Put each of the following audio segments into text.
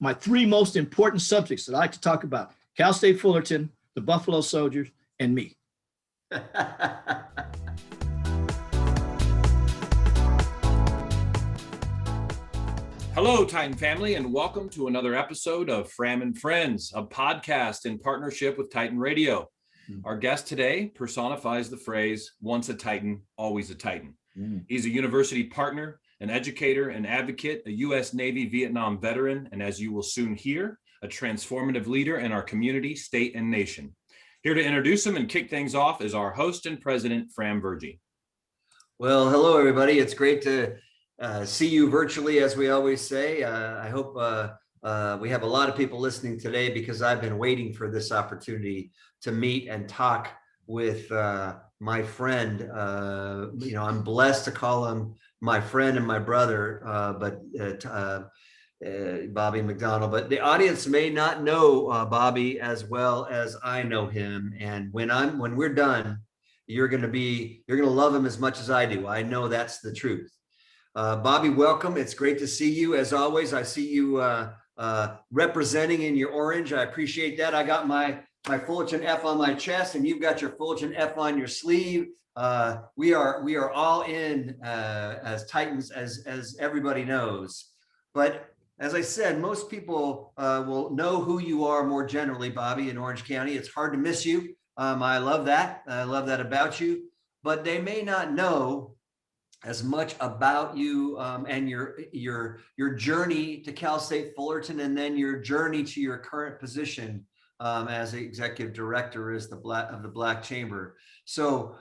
my three most important subjects that I like to talk about: Cal State Fullerton, the Buffalo Soldiers, and me. Hello, Titan family, and welcome to another episode of Fram and Friends, a podcast in partnership with Titan Radio. Our guest today personifies the phrase, once a Titan, always a Titan. He's a university partner, an educator, an advocate, a U.S. Navy Vietnam veteran, and as you will soon hear, a transformative leader in our community, state, and nation. Here to introduce him and kick things off is our host and president, Fram Virjee. Well, hello, everybody. It's great to see you virtually, as we always say. I hope we have a lot of people listening today because I've been waiting for this opportunity to meet and talk with my friend. I'm blessed to call him my friend and my brother, Bobby McDonald. But the audience may not know Bobby as well as I know him. And when we're done, you're gonna love him as much as I do. I know that's the truth. Bobby, welcome. It's great to see you. As always, I see you representing in your orange. I appreciate that. I got my Fullerton F on my chest, and you've got your Fullerton F on your sleeve. We are all in as Titans, as everybody knows. But as I said, most people will know who you are more generally, Bobby, in Orange County. It's hard to miss you. I love that. I love that about you. But they may not know as much about you and your journey to Cal State Fullerton, and then your journey to your current position as the executive director of the Black Chamber. So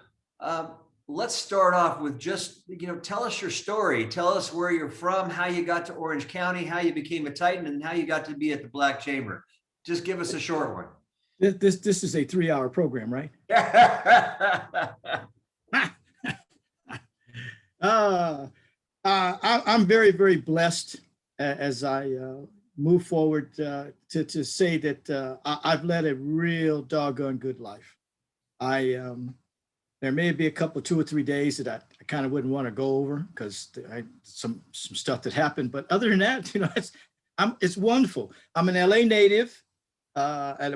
let's start off with just, tell us your story. Tell us where you're from, how you got to Orange County, how you became a Titan, and how you got to be at the Black Chamber. Just give us a short one. This is a 3-hour program, right? I'm very, very blessed as I move forward to say that I've led a real doggone good life. There may be a couple, 2 or 3 days that I kind of wouldn't want to go over because some stuff that happened. But other than that, it's wonderful. I'm an LA native,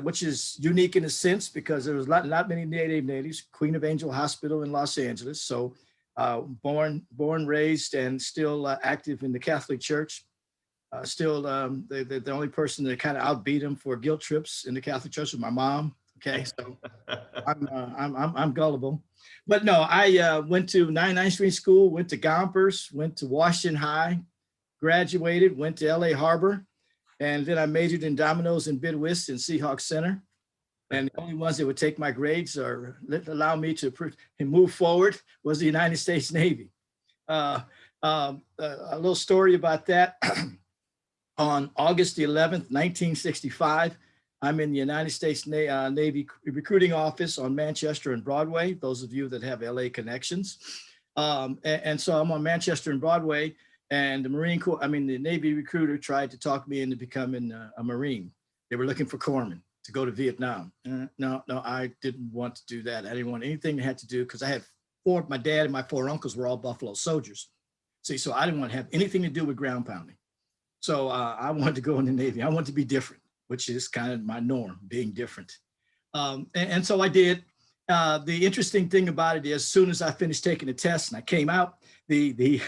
which is unique in a sense because there was not many natives. Queen of Angel Hospital in Los Angeles. So born, raised, and still active in the Catholic Church. Still the only person that kind of outbeat him for guilt trips in the Catholic Church was my mom. Okay, so I'm gullible, but no, I went to 99th Street School, went to Gompers, went to Washington High, graduated, went to LA Harbor, and then I majored in dominoes and bid whist in Seahawks Center. And the only ones that would take my grades or allow me to move forward was the United States Navy. A little story about that. On August the 11th, 1965, I'm in the United States Navy recruiting office on Manchester and Broadway, those of you that have LA connections. And so I'm on Manchester and Broadway, and the Navy recruiter tried to talk me into becoming a Marine. They were looking for corpsmen to go to Vietnam. No, I didn't want to do that. I didn't want anything that had to do, because I had my dad and my 4 uncles were all Buffalo soldiers. See, so I didn't want to have anything to do with ground pounding. So I wanted to go in the Navy. I wanted to be different, which is kind of my norm, being different. And so I did. The interesting thing about it is, as soon as I finished taking the test and I came out, the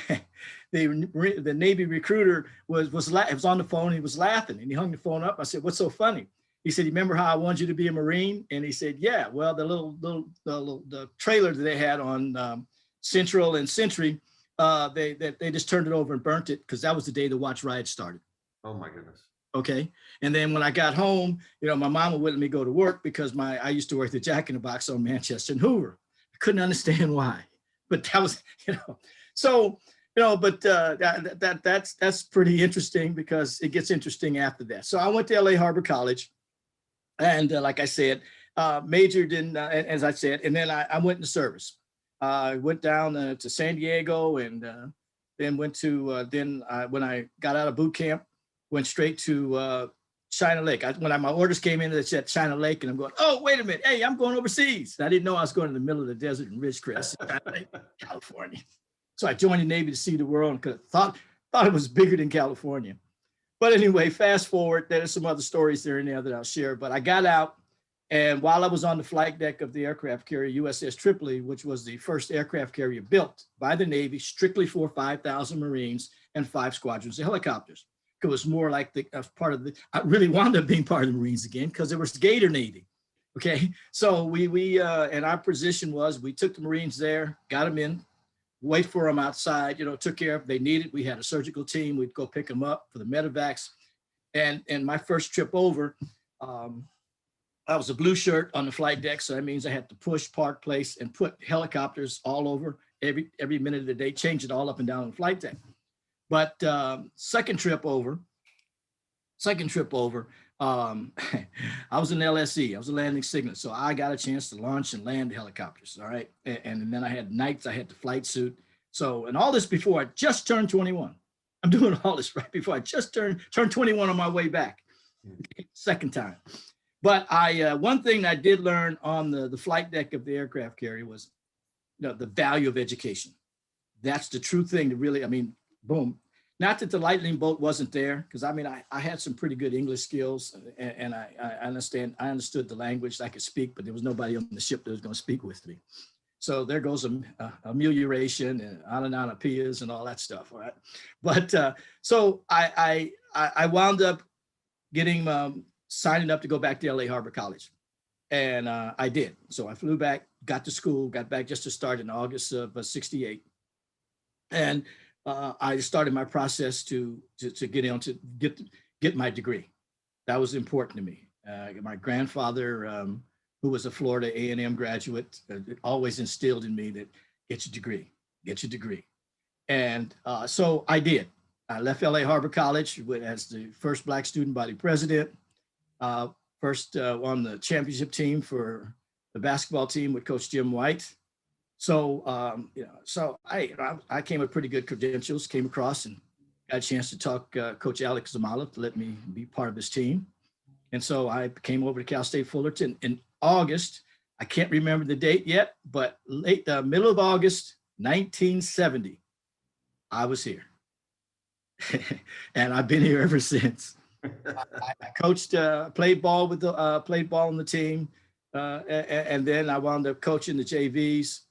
Navy recruiter was on the phone. He was laughing, and he hung the phone up. I said, "What's so funny?" He said, "You remember how I wanted you to be a Marine?" And he said, "Yeah, well, the trailer that they had on Central and Century, they just turned it over and burnt it because that was the day the watch riot started." Oh my goodness. Okay. And then when I got home, my mama wouldn't let me go to work because I used to work the Jack in the Box on Manchester and Hoover. I couldn't understand why, but that was, so, but that's pretty interesting because it gets interesting after that. So I went to LA Harbor College, and like I said, majored in, as I said, and then I went into service. I went down to San Diego, and then went to, when I got out of boot camp, went straight to China Lake. When my orders came in, it said China Lake, and I'm going, oh, wait a minute. Hey, I'm going overseas. And I didn't know I was going to the middle of the desert in Ridgecrest, California. So I joined the Navy to see the world, because I thought it was bigger than California. But anyway, fast forward, there's some other stories there and there that I'll share, but I got out. And while I was on the flight deck of the aircraft carrier USS Tripoli, which was the first aircraft carrier built by the Navy strictly for 5,000 Marines and 5 squadrons of helicopters. It was more like the part of the, I really wound up being part of the Marines again because there was Gator Navy. Okay, so we and our position was we took the Marines there, got them in, wait for them outside, took care of, they needed, we had a surgical team, we'd go pick them up for the medevacs. And my first trip over, I was a blue shirt on the flight deck, so that means I had to push, park, place, and put helicopters all over every minute of the day, change it all up and down on the flight deck. But second trip over, I was in LSE, I was a landing signal, so I got a chance to launch and land helicopters, all right? And then I had nights, I had the flight suit. So, and all this before I just turned 21. I'm doing all this right before I just turned 21 on my way back, second time. But one thing I did learn on the flight deck of the aircraft carrier was, the value of education. That's the true thing to really, boom. Not that the lightning bolt wasn't there, because I had some pretty good English skills, and I understood the language. I could speak, but there was nobody on the ship that was going to speak with me. So there goes amelioration and onomatopoeias and all that stuff. All right, but so I wound up getting signing up to go back to LA Harbor College. And I did. So I flew back, got to school, got back just to start in August of '68. And I started my process to get my degree. That was important to me. My grandfather, who was a Florida A&M graduate, always instilled in me that get your degree. And so I did. I left LA Harbor College as the first Black student body president. First on the championship team for the basketball team with Coach Jim White. So, so I came with pretty good credentials, came across and got a chance to talk Coach Alex Zamala to let me be part of his team. And so I came over to Cal State Fullerton in August. I can't remember the date yet, but middle of August, 1970, I was here. And I've been here ever since. I coached, played ball on the team, and then I wound up coaching the JVs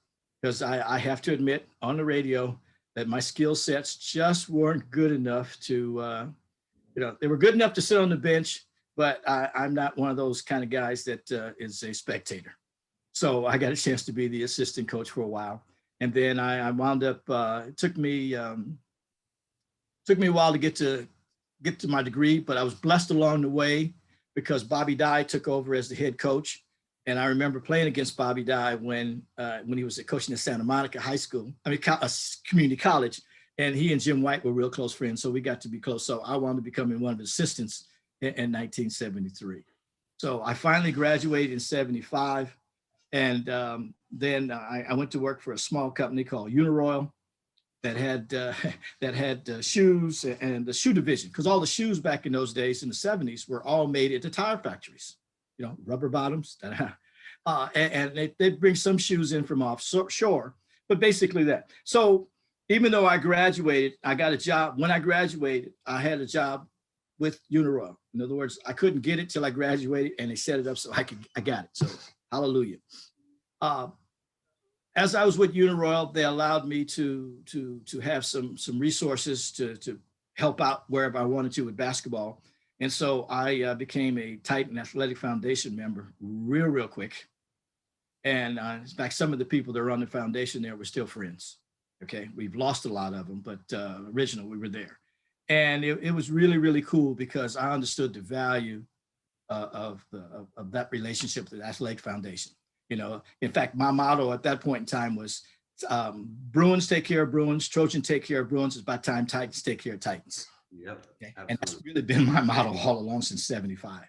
because I have to admit on the radio that my skill sets just weren't good enough to, they were good enough to sit on the bench, but I'm not one of those kind of guys that is a spectator. So I got a chance to be the assistant coach for a while, and then I wound up. It took me a while to get to my degree, but I was blessed along the way because Bobby Dye took over as the head coach. And I remember playing against Bobby Dye when he was coaching at Santa Monica High School, community college. And he and Jim White were real close friends. So we got to be close. So I wound up becoming one of his assistants in 1973. So I finally graduated in 75. And then I went to work for a small company called Uniroyal that had shoes and the shoe division, because all the shoes back in those days in the 70s were all made at the tire factories, rubber bottoms, and they'd bring some shoes in from offshore, but basically that. So even though I graduated, I got a job. When I graduated, I had a job with Uniroyal. In other words, I couldn't get it till I graduated, and they set it up so I got it. So hallelujah. As I was with Uniroyal, they allowed me to have some resources to help out wherever I wanted to with basketball. And so I became a Titan Athletic Foundation member real quick. And in fact, some of the people that are on the foundation there were still friends. Okay, we've lost a lot of them, but originally we were there. And it was really cool because I understood the value of that relationship with the Athletic Foundation. In fact, my motto at that point in time was Bruins take care of Bruins, Trojan take care of Bruins. It's about time Titans take care of Titans. Yep. Okay? And that's really been my motto all along since 75.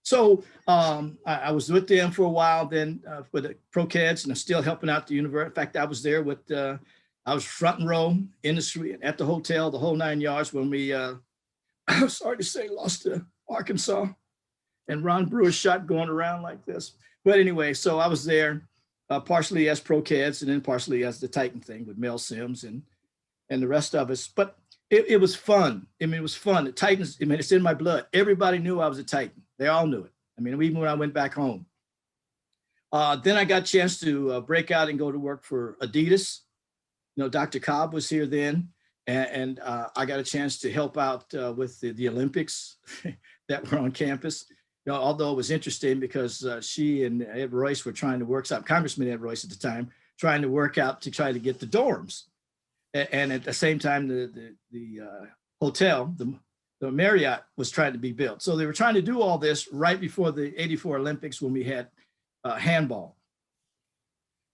So I was with them for a while then with the Pro Kids, and I'm still helping out the university. In fact, I was there with, I was front and row in the suite at the hotel, the whole 9 yards when we, I'm sorry to say, lost to Arkansas, and Ron Brewer's shot going around like this. But anyway, so I was there partially as Pro Kids and then partially as the Titan thing with Mel Sims and the rest of us. But it was fun. I mean, it was fun. The Titans, I mean, it's in my blood. Everybody knew I was a Titan. They all knew it. I mean, even when I went back home. Then I got a chance to break out and go to work for Adidas. You know, Dr. Cobb was here then, and I got a chance to help out with the Olympics that were on campus. You know, although it was interesting because she and Ed Royce were trying to work out, Congressman Ed Royce at the time, trying to work out to try to get the dorms. And at the same time, the hotel, the Marriott was trying to be built. So they were trying to do all this right before the '84 Olympics when we had handball.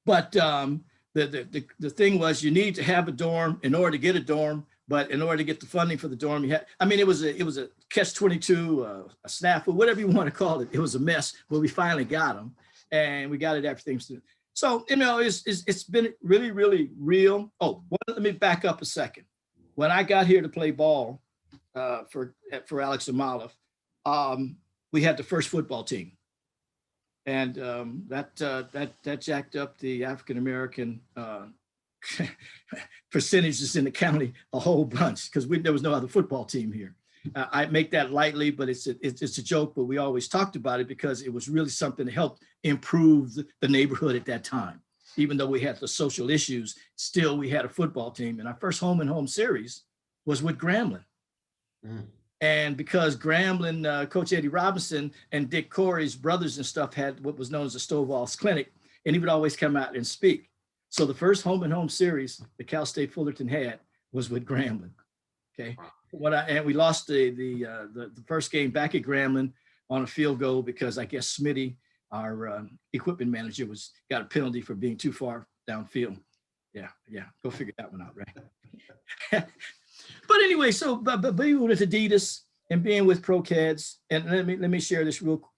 But the thing was, you need to have a dorm in order to get a dorm. But in order to get the funding for the dorm, you had, I mean, it was a catch-22, a snafu, whatever you want to call it. It was a mess, but we finally got them, and we got it everything. So, you know, it's been really, really real. Oh, let me back up a second. When I got here to play ball for Alex Amalov, we had the first football team. And that jacked up the African-American percentages in the county a whole bunch because there was no other football team here. I make that lightly, but it's a joke, but we always talked about it because it was really something that helped improve the neighborhood at that time. Even though we had the social issues, still we had a football team. And our first home and home series was with Grambling. Mm. And because Grambling, Coach Eddie Robinson and Dick Corey's brothers and stuff had what was known as the Stovall's Clinic, and he would always come out and speak. So the first home and home series that Cal State Fullerton had was with Grambling. Okay, and we lost the first game back at Grambling on a field goal because I guess Smitty, our equipment manager, got a penalty for being too far downfield. Yeah, go figure that one out, right? But anyway, so but being with Adidas and being with ProCads, and let me share this real quick.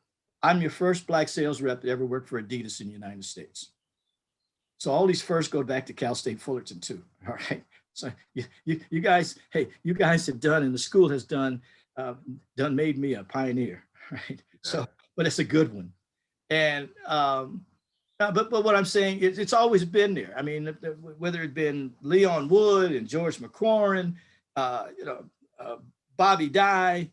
I'm your first Black sales rep that ever worked for Adidas in the United States. So all these firsts go back to Cal State Fullerton too. All right. So you guys, hey, you guys have done, and the school has done made me a pioneer, right? So, but it's a good one. And but what I'm saying is it's always been there. I mean, whether it been Leon Wood and George McCorrin, Bobby Dye,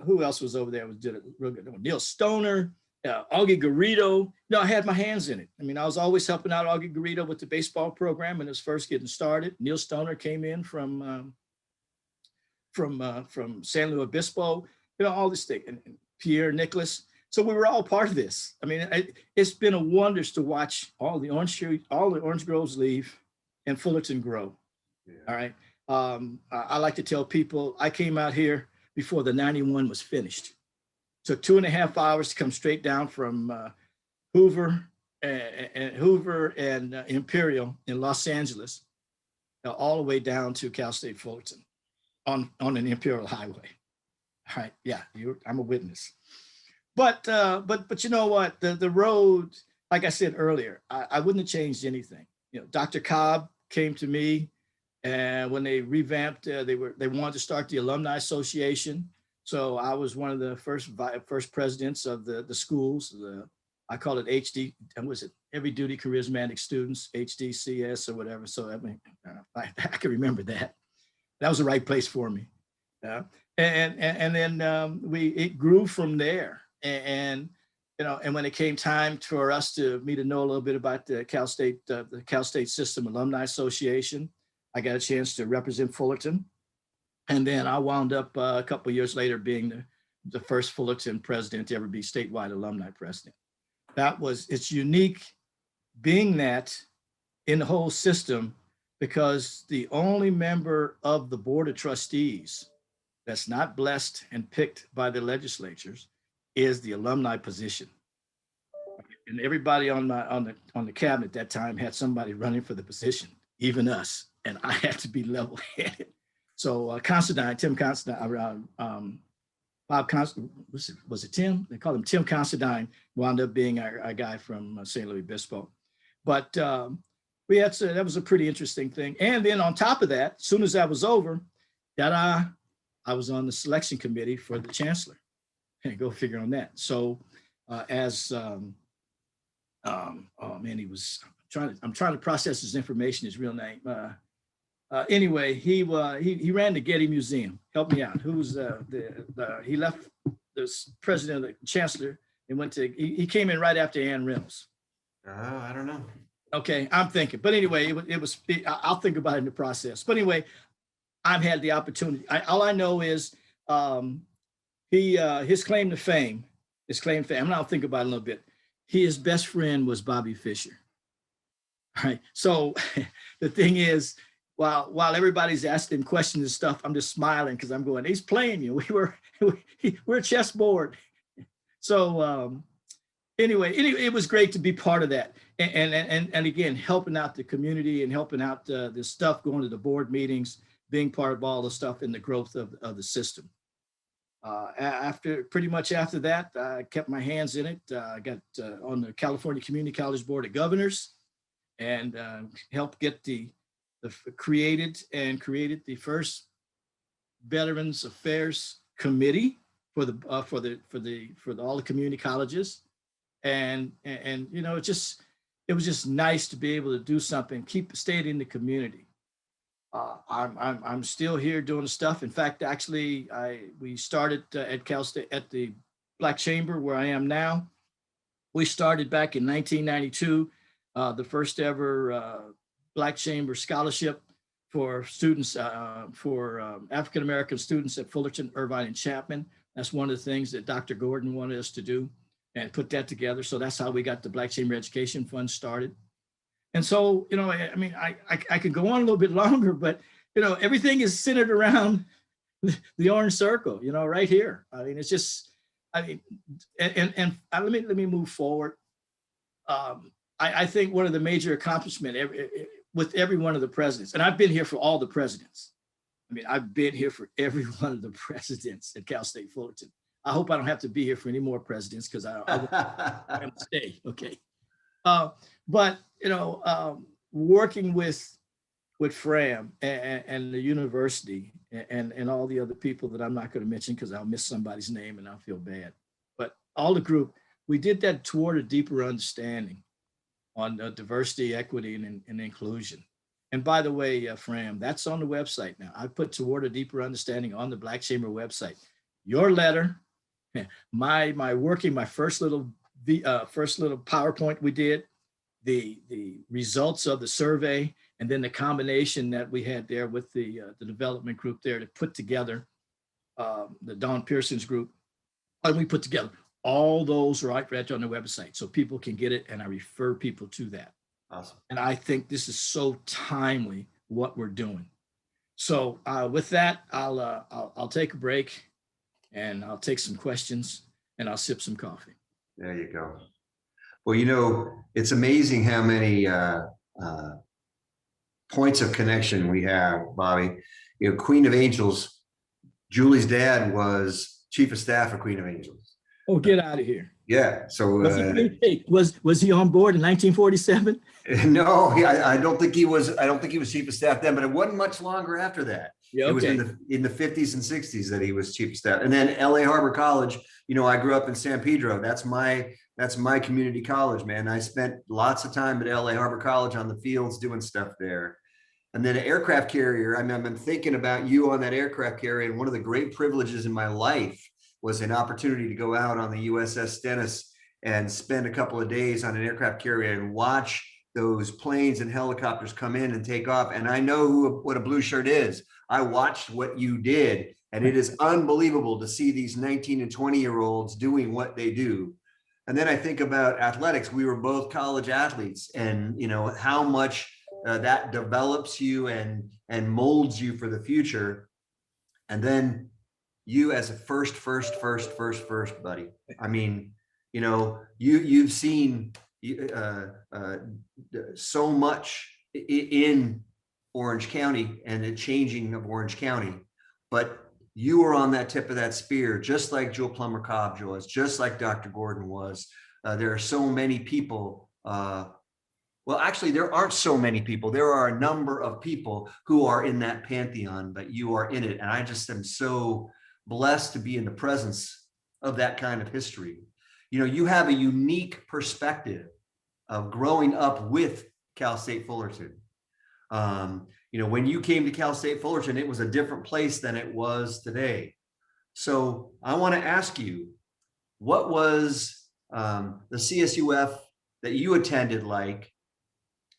who else was over there? Did it real good? Neil Stoner, Augie Garrido. No, I had my hands in it. I mean, I was always helping out Augie Garrido with the baseball program when it was first getting started. Neil Stoner came in from San Luis Obispo. You know, all this thing, and Pierre Nicholas. So we were all part of this. I mean, it's been a wonders to watch all the orange groves leave and Fullerton grow. Yeah. All right. I like to tell people I came out here before the 91 was finished. Took 2.5 hours to come straight down from Hoover and Imperial in Los Angeles, all the way down to Cal State Fullerton on an Imperial Highway. All right. Yeah, I'm a witness. But you know what? The road, like I said earlier, I wouldn't have changed anything. You know, Dr. Cobb came to me, and when they revamped, they wanted to start the Alumni Association. So I was one of the first presidents of the schools. I call it HD. And was it Heavy Duty Charismatic Students, HDCS or whatever. So I mean, I can remember that. That was the right place for me. And then it grew from there. And you know, and when it came time for me to know a little bit about the Cal State System Alumni Association, I got a chance to represent Fullerton. And then I wound up a couple of years later being the first Fullerton president to ever be statewide alumni president. It's unique being that in the whole system, because the only member of the Board of Trustees that's not blessed and picked by the legislatures is the alumni position. And everybody on the cabinet at that time had somebody running for the position, even us, and I had to be level-headed. So Tim Considine, Bob Considine, was it Tim? They called him Tim Considine, wound up being our guy from San Luis Obispo. But that was a pretty interesting thing. And then on top of that, as soon as that was over, I was on the selection committee for the chancellor. And go figure on that. So oh man, I'm trying to process his information, his real name. Anyway, he ran the Getty Museum. Help me out. Who's he left the president, the chancellor, and went to. He came in right after Ann Reynolds. I don't know. Okay, I'm thinking. But anyway, I'll think about it in the process. But anyway, I've had the opportunity. All I know is his claim to fame. And I'll think about it a little bit. His best friend was Bobby Fischer. All right. So the thing is, while everybody's asking him questions and stuff, I'm just smiling because I'm going, he's playing you. We're a chessboard. So anyway, it was great to be part of that. And again, helping out the community and helping out this stuff, going to the board meetings, being part of all the stuff in the growth of the system. Pretty much after that, I kept my hands in it. I got on the California Community College Board of Governors and helped get created the first Veterans Affairs Committee for all the community colleges. And you know, it was just nice to be able to do something, stay in the community. I'm still here doing stuff. In fact, actually, we started at Cal State at the Black Chamber where I am now. We started back in 1992, the first ever Black Chamber scholarship for students, for African-American students at Fullerton, Irvine, and Chapman. That's one of the things that Dr. Gordon wanted us to do and put that together. So that's how we got the Black Chamber Education Fund started. And so, you know, I mean, I could go on a little bit longer, but, you know, everything is centered around the orange circle, you know, right here. I mean, it's just, I mean, and let me move forward. I think one of the major accomplishments with every one of the presidents, and I've been here for all the presidents. I mean, I've been here for every one of the presidents at Cal State Fullerton. I hope I don't have to be here for any more presidents because I want to stay. Okay. But, you know, working with Fram and the university and all the other people that I'm not going to mention because I'll miss somebody's name and I'll feel bad. But all the group, we did that toward a deeper understanding on diversity, equity, and inclusion. And by the way, Fram, that's on the website now. I put toward a deeper understanding on the Black Chamber website. Your letter, my first little PowerPoint we did, the results of the survey, and then the combination that we had there with the development group there to put together the Don Pearson's group, and we put together all those right on the website so people can get it, and I refer people to that. Awesome. And I think this is so timely what we're doing. So with that, I'll take a break and I'll take some questions and I'll sip some coffee. There you go. Well, you know, it's amazing how many points of connection we have, Bobby. You know, Queen of Angels, Julie's dad was chief of staff for Queen of Angels. Oh, get out of here. Yeah. So was he on board in 1947? No, I don't think he was. I don't think he was chief of staff then, but it wasn't much longer after that. Yeah, okay. It was in the 50s and 60s that he was chief of staff. And then LA Harbor College, you know, I grew up in San Pedro. That's my community college, man. I spent lots of time at LA Harbor College on the fields doing stuff there. And then an aircraft carrier, I mean, I've been thinking about you on that aircraft carrier. And one of the great privileges in my life was an opportunity to go out on the USS Stennis and spend a couple of days on an aircraft carrier and watch those planes and helicopters come in and take off. And I know what a blue shirt is. I watched what you did, and it is unbelievable to see these 19 and 20-year-olds doing what they do. And then I think about athletics. We were both college athletes, and you know how much that develops you and molds you for the future. And then you as a first buddy. I mean, you know, you've seen so much in Orange County and the changing of Orange County, but you were on that tip of that spear, just like Joe Plummer Cobb was, just like Dr. Gordon was. There are so many people. Well, actually, there aren't so many people. There are a number of people who are in that pantheon, but you are in it. And I just am so blessed to be in the presence of that kind of history. You know, you have a unique perspective of growing up with Cal State Fullerton. when you came to Cal State Fullerton, it was a different place than it was today. So I want to ask you, what was the CSUF that you attended like,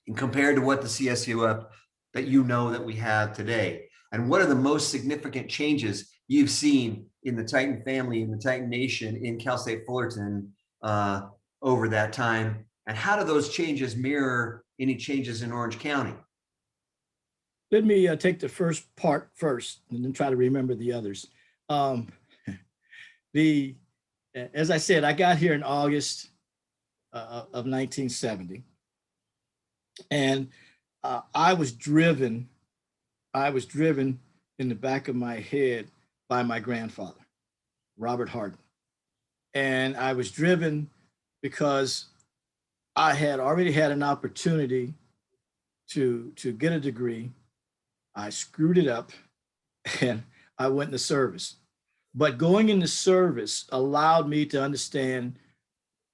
and compared to what the CSUF that that we have today? And what are the most significant changes you've seen in the Titan family, in the Titan Nation, in Cal State Fullerton over that time? And how do those changes mirror any changes in Orange County? Let me take the first part first and then try to remember the others. As I said, I got here in August of 1970. And I was driven in the back of my head by my grandfather, Robert Harden. And I was driven because I had already had an opportunity to get a degree. I screwed it up and I went into service. But going into service allowed me to understand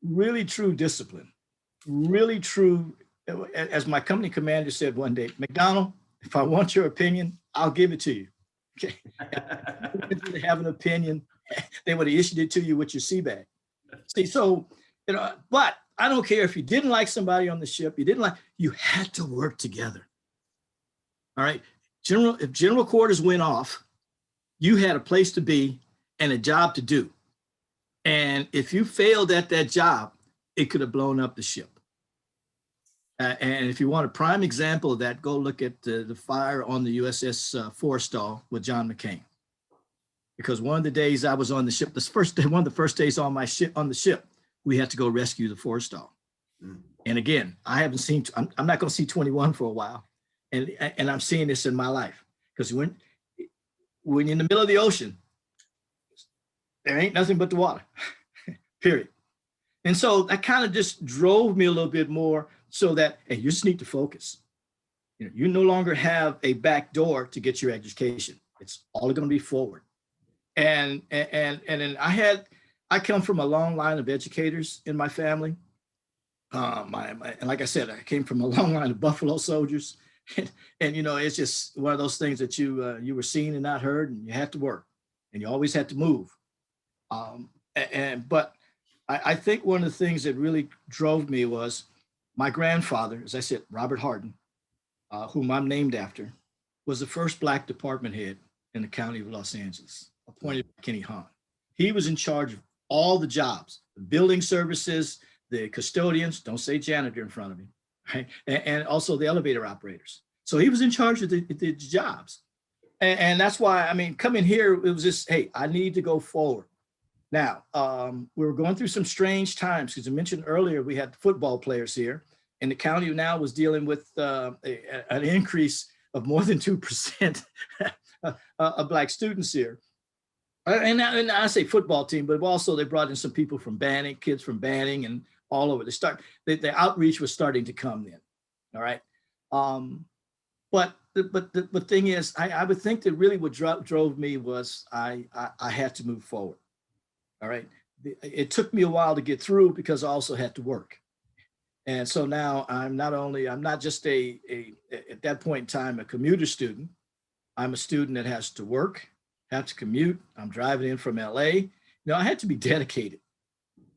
really true discipline, really true, as my company commander said one day, McDonald, if I want your opinion, I'll give it to you. Okay. If you have an opinion, they would have issued it to you with your sea bag. See, so, but I don't care if you didn't like somebody on the ship, you had to work together. All right. If general quarters went off, you had a place to be and a job to do. And if you failed at that job, it could have blown up the ship. And if you want a prime example of that, go look at the fire on the USS Forrestal with John McCain. Because one of the days I was on the ship, one of the first days on the ship, we had to go rescue the Forrestal. And again, I'm not going to see 21 for a while. And I'm seeing this in my life. Because when you're in the middle of the ocean, there ain't nothing but the water, period. And so that kind of just drove me a little bit more so that, hey, you just need to focus. You no longer have a back door to get your education. It's all going to be forward. And then I come from a long line of educators in my family. And like I said, I came from a long line of Buffalo soldiers. And it's just one of those things that you were seen and not heard, and you had to work, and you always had to move. But I think one of the things that really drove me was my grandfather, as I said, Robert Harden, whom I'm named after, was the first Black department head in the county of Los Angeles, appointed by Kenny Hahn. He was in charge of all the jobs, the building services, the custodians, don't say janitor in front of me, right? And also the elevator operators. So he was in charge of the jobs. And that's why, coming here, it was just, hey, I need to go forward. Now, we were going through some strange times, because I mentioned earlier, we had football players here, and the county now was dealing with an increase of more than 2% of Black students here. And I say football team, but also they brought in some people from Banning, kids from Banning and all over. The outreach was starting to come then, all right? But the thing is, I would think that really what drove me was I had to move forward. All right. It took me a while to get through because I also had to work. And so now I'm not just at that point in time, a commuter student. I'm a student that has to work, have to commute. I'm driving in from LA. I had to be dedicated.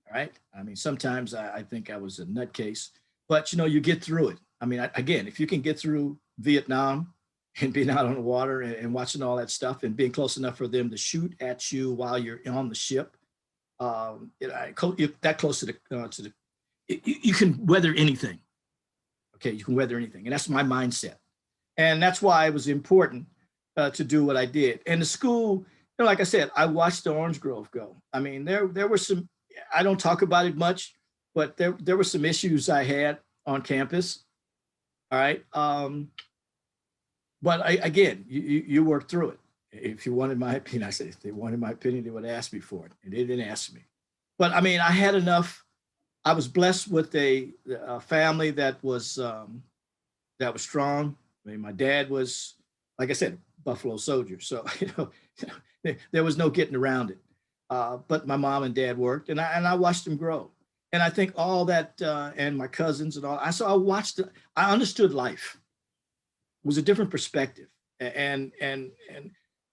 All right. Sometimes I think I was a nutcase, but you get through it. Again, if you can get through Vietnam and being out on the water and watching all that stuff and being close enough for them to shoot at you while you're on the ship, that close to the you can weather anything. Okay, you can weather anything, and that's my mindset, and that's why it was important to do what I did. And the school, like I said, I watched the Orange Grove go. There were some. I don't talk about it much, but there were some issues I had on campus. All right, but again, you work through it. If you wanted my opinion, I said, if they wanted my opinion, they would ask me for it. And they didn't ask me. But I had enough. I was blessed with a family that was strong. My dad was, like I said, Buffalo soldier. So, there was no getting around it. But my mom and dad worked, and I watched them grow. And I think all that, and my cousins and all, I watched it. I understood life. was a different perspective. And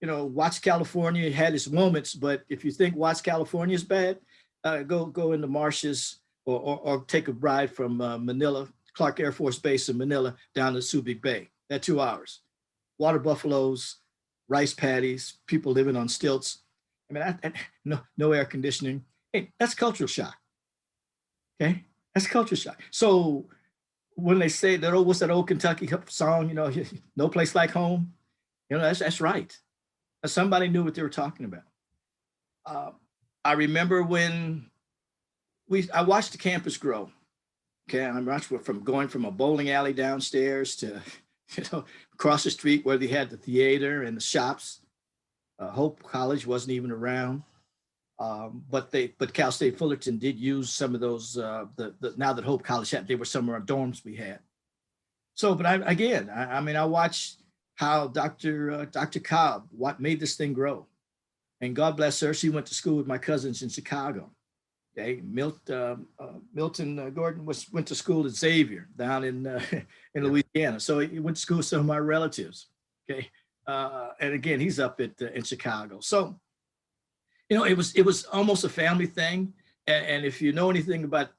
Watts, California had its moments, but if you think Watts, California is bad, go in the marshes or take a ride from Manila, Clark Air Force Base in Manila down to Subic Bay. That's 2 hours. Water buffaloes, rice paddies, people living on stilts. I mean, no air conditioning. Hey, that's cultural shock. Okay, that's culture shock. So when they say that, what's that old Kentucky song? No place like home. That's right. Somebody knew what they were talking about. I remember when I watched the campus grow. Okay, I watched from going from a bowling alley downstairs to across the street where they had the theater and the shops. Hope College wasn't even around. But Cal State Fullerton did use some of those. Now that Hope College had, they were some of our dorms we had. So, but I watched how Dr. Cobb made this thing grow, and God bless her. She went to school with my cousins in Chicago. Okay, Milton Gordon went to school at Xavier down in Louisiana. So he went to school with some of my relatives. Okay, and again, he's up in Chicago. So. It was almost a family thing. And if you know anything about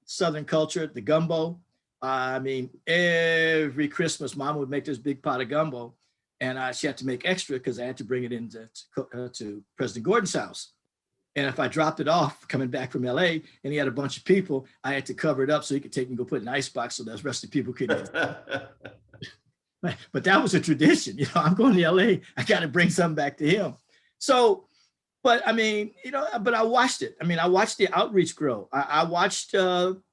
Southern culture, the gumbo, every Christmas, Mom would make this big pot of gumbo, and she had to make extra because I had to bring it in to President Gordon's house. And if I dropped it off coming back from LA and he had a bunch of people, I had to cover it up so he could take and go put in an icebox so the rest of the people could eat. But that was a tradition. I'm going to LA, I got to bring something back to him. So, but but I watched it. I watched the outreach grow. I watched some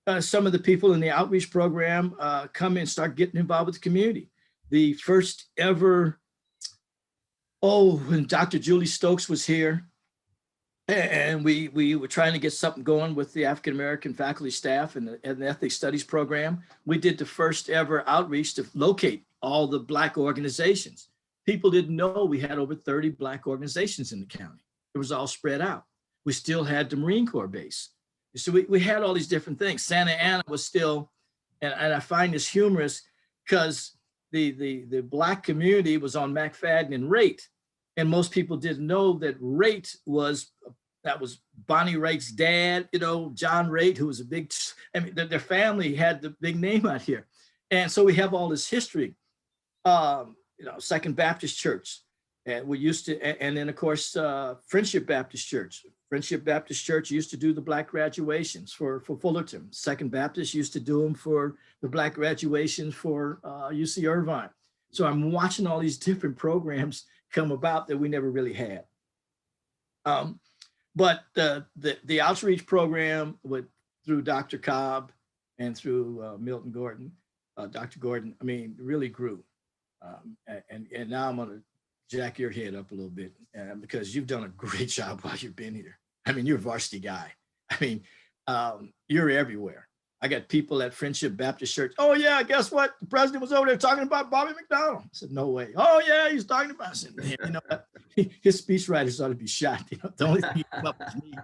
of the people in the outreach program come and start getting involved with the community. The first ever, when Dr. Julie Stokes was here, and we were trying to get something going with the African-American faculty staff and the ethnic studies program. We did the first ever outreach to locate all the Black organizations. People didn't know we had over 30 Black organizations in the county. It was all spread out. We still had the Marine Corps base. So we had all these different things. Santa Ana was still, and I find this humorous because the Black community was on McFadden and Raitt. And most people didn't know that Raitt was Bonnie Raitt's dad, John Raitt, who was a big, their family had the big name out here. And so we have all this history. Second Baptist Church, and we used to, and then of course, Friendship Baptist Church. Friendship Baptist Church used to do the Black graduations for Fullerton. Second Baptist used to do them for the Black graduations for UC Irvine. So I'm watching all these different programs come about that we never really had. But the outreach program through Dr. Cobb and through Milton Gordon, Dr. Gordon, really grew. And now I'm going to jack your head up a little bit because you've done a great job while you've been here. You're a varsity guy. You're everywhere. I got people at Friendship Baptist Church. Oh yeah, guess what? The president was over there talking about Bobby McDonald. I said, no way. Oh yeah, he's talking about. I said, man, his speechwriters ought to be shot. The only thing he came up with me.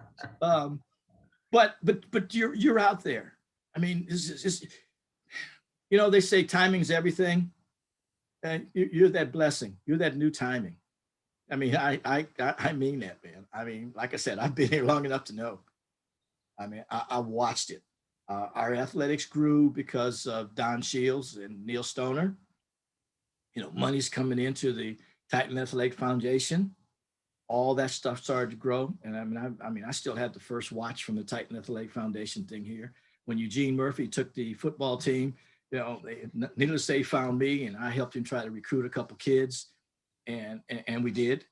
But you're out there. They say timing's everything. And you're that blessing. You're that new timing. I mean that, man. Like I said, I've been here long enough to know. I watched it. Our athletics grew because of Don Shields and Neil Stoner. Money's coming into the Titan Athletic Foundation. All that stuff started to grow. And I still had the first watch from the Titan Athletic Foundation thing here. When Eugene Murphy took the football team, needless to say, found me, and I helped him try to recruit a couple kids, and we did.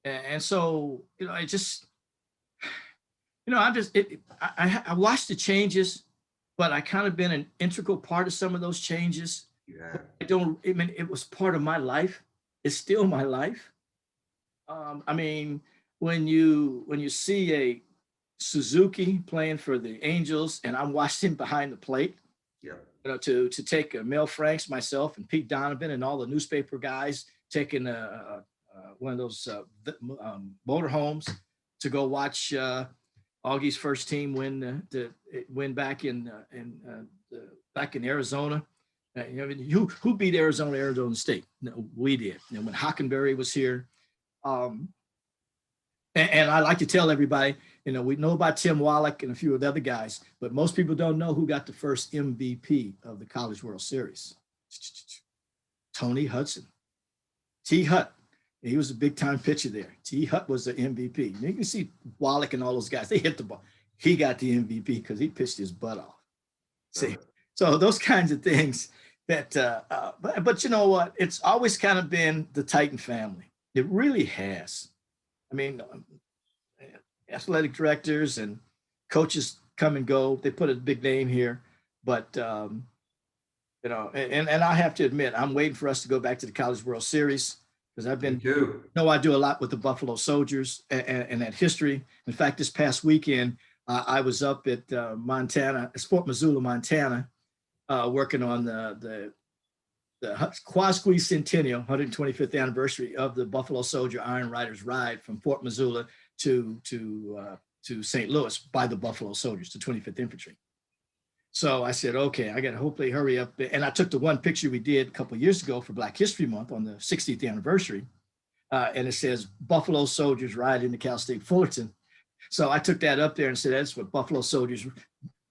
And so, I watched the changes, but I kind of been an integral part of some of those changes. Yeah. It was part of my life. It's still my life. When you see a Suzuki playing for the Angels, and I'm watching behind the plate. Yeah. To take Mel Franks, myself, and Pete Donovan, and all the newspaper guys taking one of those motorhomes to go watch Augie's first team win back in Arizona. I mean, who beat Arizona State? No, we did. You know, when Hockenberry was here. And I like to tell everybody, you know, we know about Tim Wallach and a few of the other guys, but most people don't know who got the first MVP of the College World Series. Tony Hudson. T. Hut. He was a big time pitcher there. T. Hut was the MVP. You can see Wallach and all those guys, they hit the ball. He got the MVP because he pitched his butt off. See, so those kinds of things that, but you know what? It's always kind of been the Titan family. It really has. I mean, athletic directors and coaches come and go. They put a big name here, but you know, and I have to admit, I'm waiting for us to go back to the College World Series because I've been, I do a lot with the Buffalo Soldiers and that history. In fact, this past weekend, I was up at Montana, Fort Missoula, Montana, working on the quasi-centennial 125th anniversary of the Buffalo Soldier Iron Riders ride from Fort Missoula to St. Louis by the Buffalo Soldiers, the 25th Infantry. So I said, okay, I got to hopefully hurry up. And I took the one picture we did a couple of years ago for Black History Month on the 60th anniversary. And it says Buffalo Soldiers ride into Cal State Fullerton. So I took that up there and said, that's what Buffalo Soldiers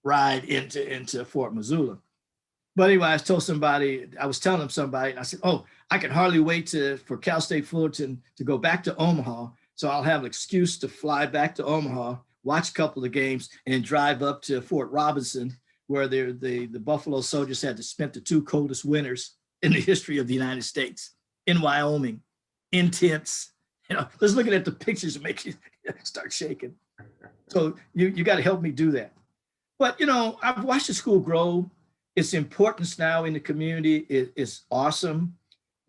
ride into Fort Missoula. But anyway, I was telling somebody, and I said, oh, I can hardly wait for Cal State Fullerton to go back to Omaha. So I'll have an excuse to fly back to Omaha, watch a couple of games, and then drive up to Fort Robinson, where the Buffalo Soldiers had to spend the 2 coldest winters in the history of the United States, in Wyoming, in tents. You know, just looking at the pictures will make you start shaking. So you got to help me do that. But, you know, I've watched the school grow. Its importance now in the community is awesome.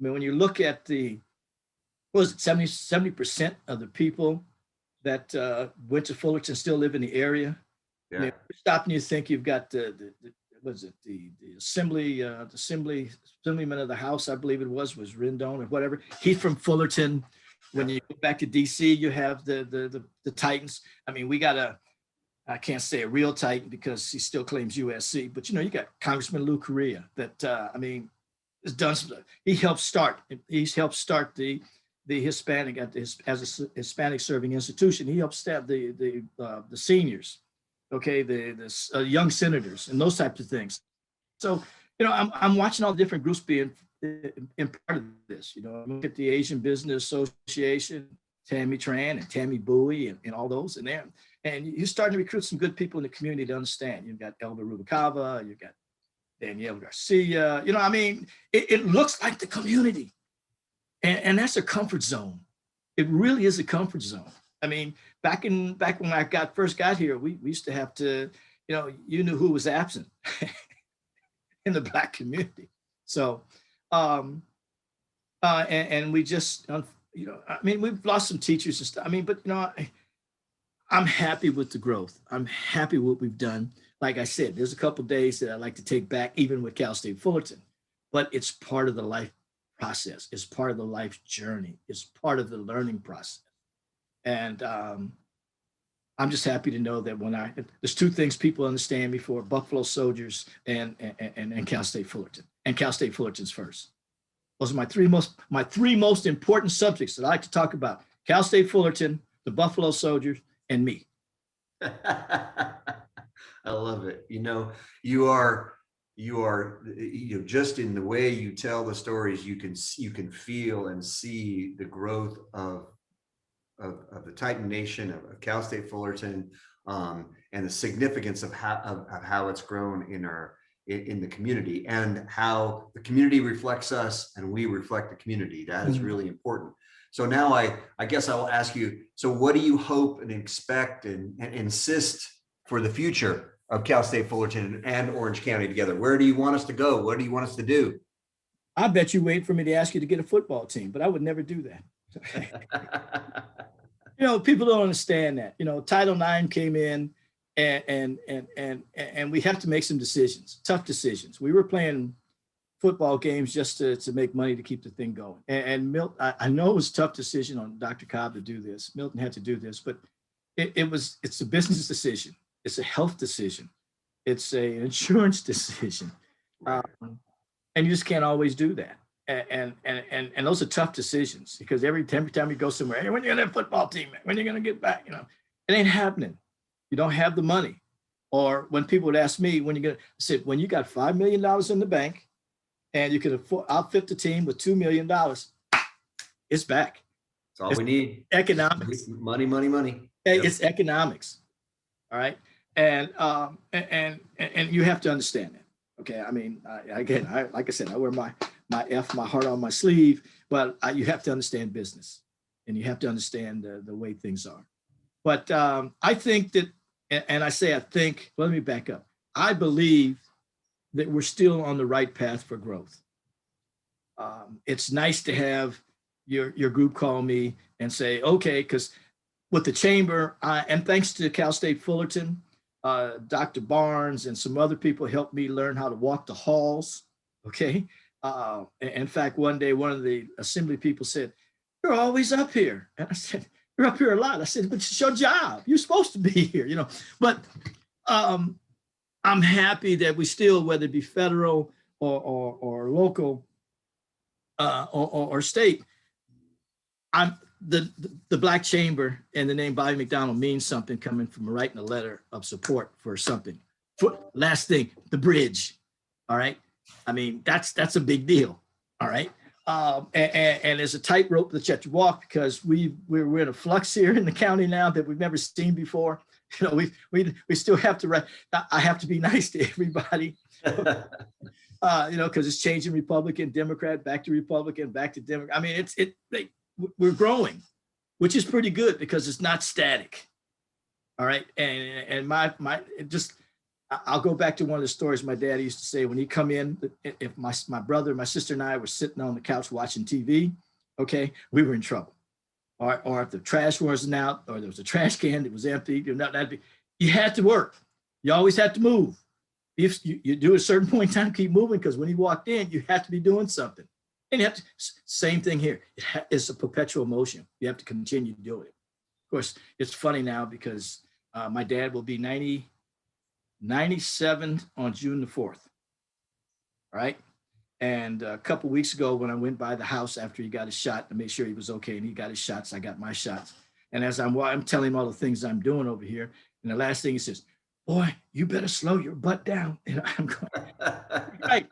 I mean, when you look at 70% of the people that went to Fullerton still live in the area. Yeah. I mean, stop and you think you've got the assemblyman of the House, I believe it was Rendon or whatever. He's from Fullerton. When you go back to DC, you have the Titans. I mean, we got I can't say a real Titan because he still claims USC, but you know, you got Congressman Lou Correa that I mean, has done some. He's helped start the Hispanic as a Hispanic serving institution. He helped start the seniors, okay, the young senators and those types of things. So you know, I'm watching all the different groups being in part of this. You know, I look at the Asian Business Association, Tammy Tran and Tammy Bowie and all those in there. And you're starting to recruit some good people in the community to understand. You've got Elba Rubalcaba, you've got Danielle Garcia. You know, I mean, it looks like the community. And that's a comfort zone. It really is a comfort zone. I mean, back when I first got here, we used to have to, you know, you knew who was absent in the Black community. So, and we just, you know, I mean, we've lost some teachers and stuff. I mean, but, you know, I'm happy with the growth. I'm happy with what we've done. Like I said, there's a couple of days that I like to take back, even with Cal State Fullerton, but it's part of the life process. It's part of the life journey. It's part of the learning process. And I'm just happy to know that there's 2 things people understand me for: Buffalo Soldiers and Cal State Fullerton. And Cal State Fullerton's first. Those are my three most important subjects that I like to talk about: Cal State Fullerton, the Buffalo Soldiers, and me. I love it. You know, you are, just in the way you tell the stories, you can feel and see the growth of the Titan Nation, of Cal State Fullerton, and the significance of how it's grown in the community, and how the community reflects us and we reflect the community. That is really important. So now I guess I will ask you, so what do you hope and expect and insist for the future of Cal State Fullerton and Orange County together? Where do you want us to go? What do you want us to do? I bet you wait for me to ask you to get a football team, but I would never do that. You know, people don't understand that. You know, Title IX came in and we have to make some decisions, tough decisions. We were playing football games just to make money to keep the thing going. And Milton, I know it was a tough decision on Dr. Cobb to do this. Milton had to do this, but it's a business decision. It's a health decision. It's an insurance decision. And you just can't always do that. And those are tough decisions because every time you go somewhere, hey, when are you gonna have a football team? When are you gonna get back? It ain't happening. You don't have the money. Or when people would ask me, when you gonna, I said, when you got $5 million in the bank and you can afford outfit the team with $2 million, it's back. That's all we need. Economics. Money, money, money. Yep. It's economics. All right. And you have to understand that. Okay. I mean, like I said, I wear my heart on my sleeve, but you have to understand business and you have to understand the way things are. But I think that, and I say, I think, well, let me back up. I believe that we're still on the right path for growth. It's nice to have your group call me and say, okay, because with the chamber, and thanks to Cal State Fullerton, Dr. Barnes and some other people helped me learn how to walk the halls. Okay. In fact, one day, one of the assembly people said, "You're always up here." And I said, "You're up here a lot." I said, "But it's your job. You're supposed to be here, But I'm happy that we still, whether it be federal or local or state, the Black Chamber and the name Bobby McDonald means something coming from writing a letter of support for something. Last thing, the bridge. All right. I mean, that's a big deal. All right. And there's a tightrope that you have to walk because we're in a flux here in the county now that we've never seen before. We still have to write. I have to be nice to everybody, because it's changing Republican, Democrat, back to Republican, back to Democrat. I mean, we're growing, which is pretty good because it's not static. All right. And I'll go back to one of the stories my dad used to say when he come in, if my brother, my sister and I were sitting on the couch watching TV, okay, we were in trouble. Or if the trash wasn't out or there was a trash can that was empty, you had to work. You always had to move. If you do a certain point in time, keep moving because when he walked in, you have to be doing something. And you have to, same thing here. It's a perpetual motion. You have to continue to do it. Of course, it's funny now because my dad will be 97 on June the 4th. Right. And a couple of weeks ago, when I went by the house after he got his shot to make sure he was okay, and he got his shots, I got my shots. And as I'm telling him all the things I'm doing over here, and the last thing he says, "Boy, you better slow your butt down." And I'm going, right.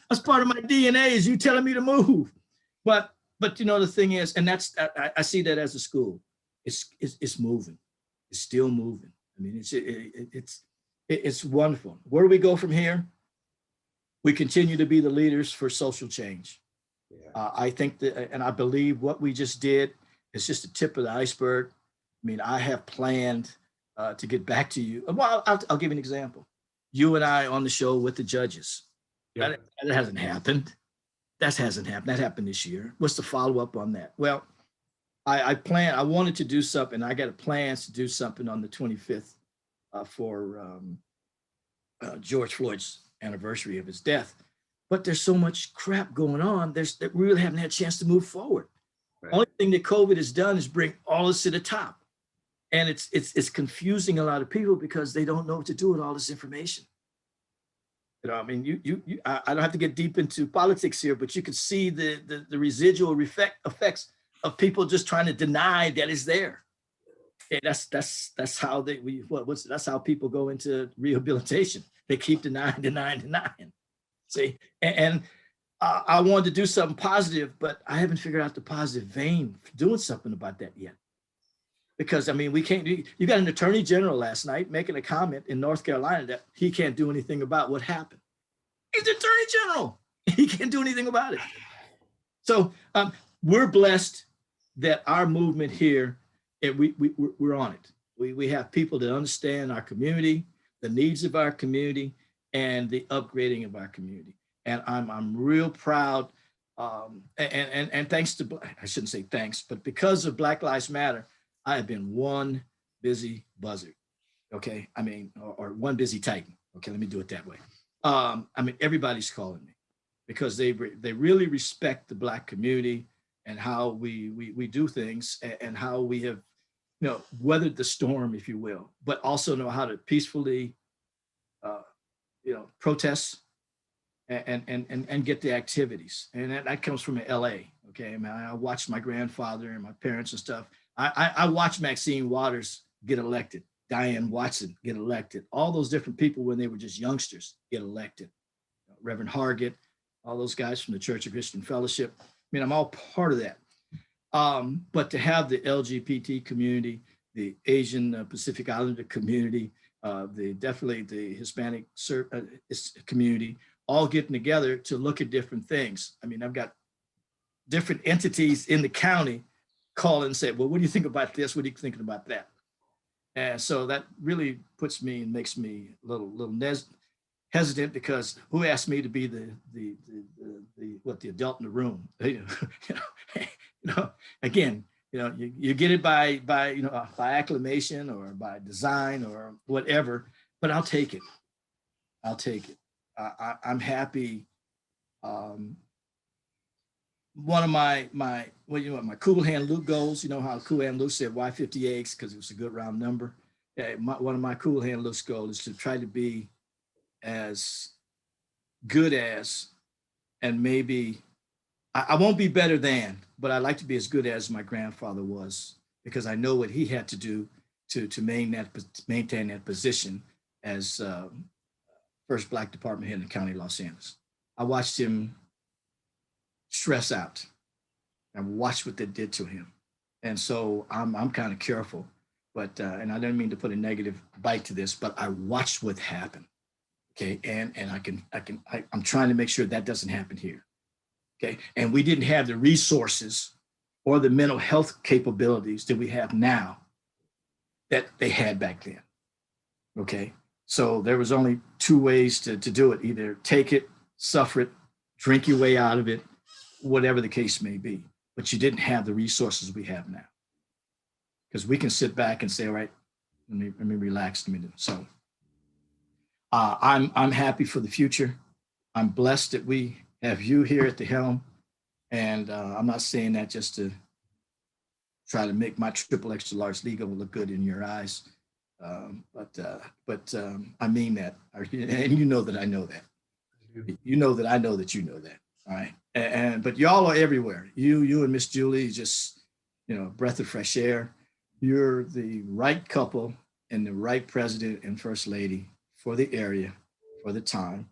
That's part of my DNA is you telling me to move. But the thing is, and I see that as a school, it's moving. It's still moving. I mean, it's wonderful. Where do we go from here? We continue to be the leaders for social change. Yeah. I think that, and I believe what we just did is just the tip of the iceberg. I mean, I have planned to get back to you. Well, I'll give you an example. You and I on the show with the judges. Yeah. That hasn't happened. That hasn't happened. That happened this year. What's the follow-up on that? Well, I wanted to do something. I got plans to do something on the 25th for George Floyd's anniversary of his death. But there's so much crap going on. That we really haven't had a chance to move forward. Right. Only thing that COVID has done is bring all this to the top. And it's confusing a lot of people because they don't know what to do with all this information. I mean, I don't have to get deep into politics here, but you can see the residual effects of people just trying to deny that it's there. And that's how that's how people go into rehabilitation. They keep denying. See, and I wanted to do something positive, but I haven't figured out the positive vein for doing something about that yet. Because I mean, we can't. You got an attorney general last night making a comment in North Carolina that he can't do anything about what happened. He's the attorney general. He can't do anything about it. So we're blessed that our movement here, and we're on it. We have people that understand our community, the needs of our community, and the upgrading of our community. And I'm real proud. And thanks to, I shouldn't say thanks, but because of Black Lives Matter, I have been one busy buzzard. Okay, I mean, or one busy titan. Okay, let me do it that way. I mean, everybody's calling me because they really respect the Black community and how we do things and how we have, weathered the storm, if you will, but also know how to peacefully, protest and get the activities. And that comes from LA. Okay. I mean, I watched my grandfather and my parents and stuff. I watched Maxine Waters get elected, Diane Watson get elected, all those different people when they were just youngsters get elected. Reverend Hargett, all those guys from the Church of Christian Fellowship. I mean, I'm all part of that. But to have the LGBT community, the Asian Pacific Islander community, definitely the Hispanic community, all getting together to look at different things. I mean, I've got different entities in the county call and say, well, what do you think about this? What are you thinking about that? And so that really puts me and makes me a little hesitant, because who asked me to be the adult in the room? Again, you get it by acclamation or by design or whatever, but I'll take it. I'm happy. One of my Cool Hand Luke goals, how Cool Hand Luke said, why 50 eggs? Because it was a good round number. One of my Cool Hand Luke's goals is to try to be as good as, and maybe I won't be better than, but I'd like to be as good as my grandfather was, because I know what he had to do to maintain that position as first Black department head in the county of Los Angeles. I watched him stress out. I watched what that did to him. And so I'm kind of careful, but, and I don't mean to put a negative bite to this, but I watched what happened. Okay. And I'm trying to make sure that doesn't happen here. Okay. And we didn't have the resources or the mental health capabilities that we have now that they had back then. Okay. So there was only two ways to do it: either take it, suffer it, drink your way out of it, whatever the case may be. But you didn't have the resources we have now, because we can sit back and say, all right, let me relax a minute. So I'm happy for the future. I'm blessed that we have you here at the helm. And I'm not saying that just to try to make my triple extra large legal look good in your eyes. But I mean that, and you know that I know that. You know that I know that you know that. All right. But y'all are everywhere. You and Miss Julie, just, breath of fresh air. You're the right couple and the right president and first lady for the area, for the time,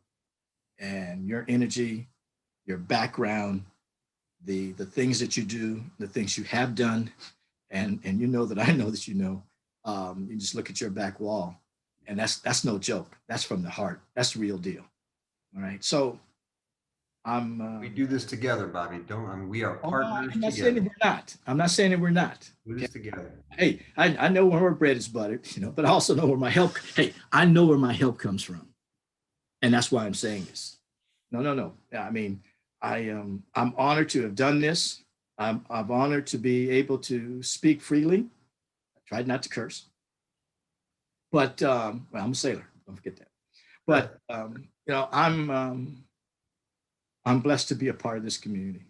and your energy, your background, the things that you do, the things you have done, and you know that I know that you just look at your back wall, and that's no joke. That's from the heart. That's the real deal. All right. So we do this together, Bobby. We are partners I'm not together. saying that we're not. I'm not saying that we're not. Do this together. Hey, I know where bread is buttered, but I also know where my help. Hey, I know where my help comes from, and that's why I'm saying this. No. I mean, I'm honored to have done this. I'm honored to be able to speak freely. I tried not to curse, but I'm a sailor. Don't forget that. But I'm blessed to be a part of this community.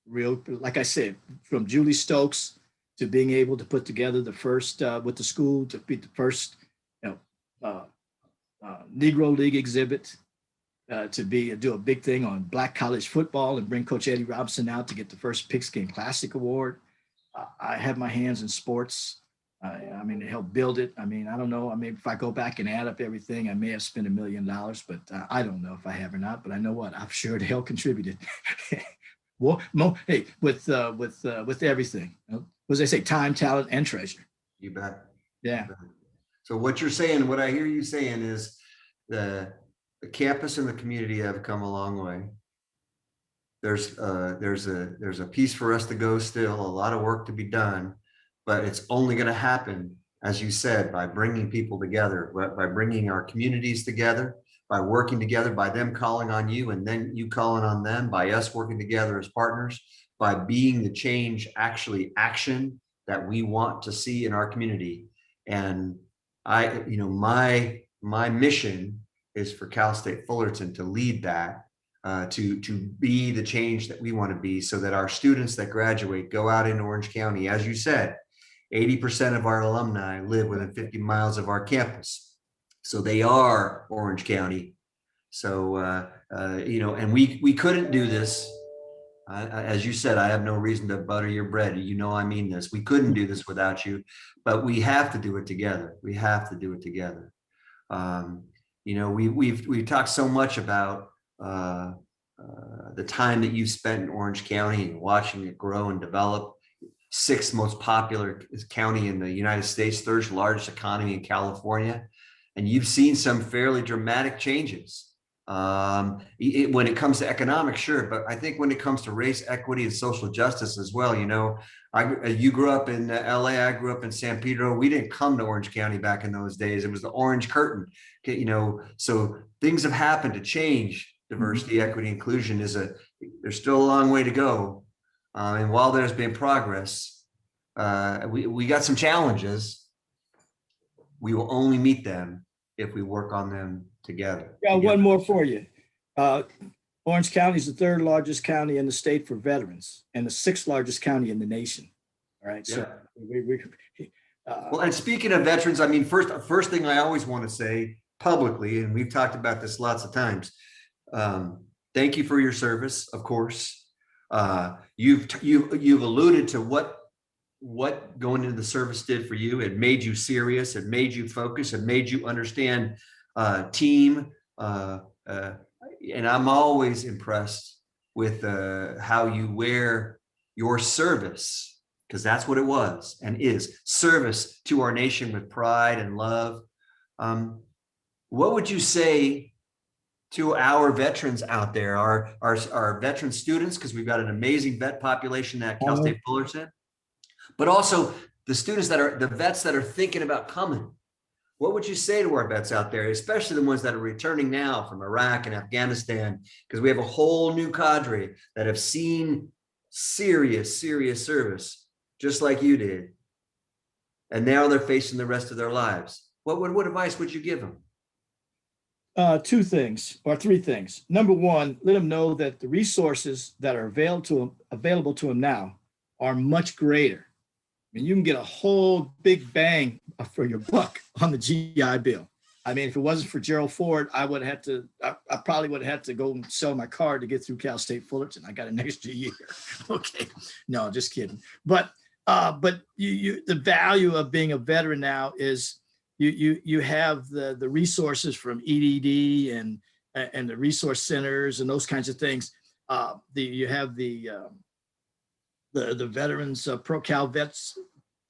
Like I said, from Julie Stokes to being able to put together the first with the school, to be the first Negro League exhibit, to do a big thing on Black college football and bring Coach Eddie Robinson out to get the first Pigskin Classic Award. I have my hands in sports. I mean, to help build it. I mean, I don't know. I mean, if I go back and add up everything, I may have spent $1 million, but I don't know if I have or not. But I know what I've sure the hell contributed. Well, hey, with everything, what they say, time, talent, and treasure. You bet. Yeah. You bet. So what you're saying, what I hear you saying is the campus and the community have come a long way. There's a piece for us to go still, a lot of work to be done. But it's only going to happen, as you said, by bringing people together, by bringing our communities together, by working together, by them calling on you and then you calling on them, by us working together as partners, by being the change, action that we want to see in our community. And my mission is for Cal State Fullerton to lead that, to be the change that we want to be, so that our students that graduate go out in Orange County, as you said. 80% of our alumni live within 50 miles of our campus. So they are Orange County So, and we couldn't do this. As you said, I have no reason to butter your bread. I mean this. We couldn't do this without you, but we have to do it together. We have to do it together. We've talked so much about the time that you've spent in Orange County and watching it grow and develop. 6th most popular county in the United States, 3rd largest economy in California, and you've seen some fairly dramatic changes. When it comes to economics, sure, but I think when it comes to race, equity, and social justice as well, you grew up in LA, I grew up in San Pedro. We didn't come to Orange County back in those days. It was the Orange Curtain, so things have happened to change. Diversity, equity, inclusion there's still a long way to go. And while there's been progress, we got some challenges. We will only meet them if we work on them together. Got one more for you. Orange County is the 3rd largest county in the state for veterans and the 6th largest county in the nation. All right. So well, and speaking of veterans, I mean, first thing I always want to say publicly, and we've talked about this lots of times. Thank you for your service, of course. You've alluded to what going into the service did for you. It made you serious. It made you focus. It made you understand team. And I'm always impressed with how you wear your service, because that's what it was and is, service to our nation with pride and love. What would you say to our veterans out there, our veteran students, because we've got an amazing vet population at Cal State Fullerton, but also the students the vets that are thinking about coming? What would you say to our vets out there, especially the ones that are returning now from Iraq and Afghanistan? Because we have a whole new cadre that have seen serious service, just like you did. And now they're facing the rest of their lives. What advice would you give them? 2 things or 3 things. Number one, let them know that the resources that are available to them now are much greater. I mean, you can get a whole big bang for your buck on the GI Bill. I mean, if it wasn't for Gerald Ford, I probably would have had to go and sell my car to get through Cal State Fullerton. I got an extra year. Okay, no, just kidding. But the value of being a veteran now is you have the resources from EDD and the resource centers and those kinds of things. You have the Veterans Pro-Cal Vets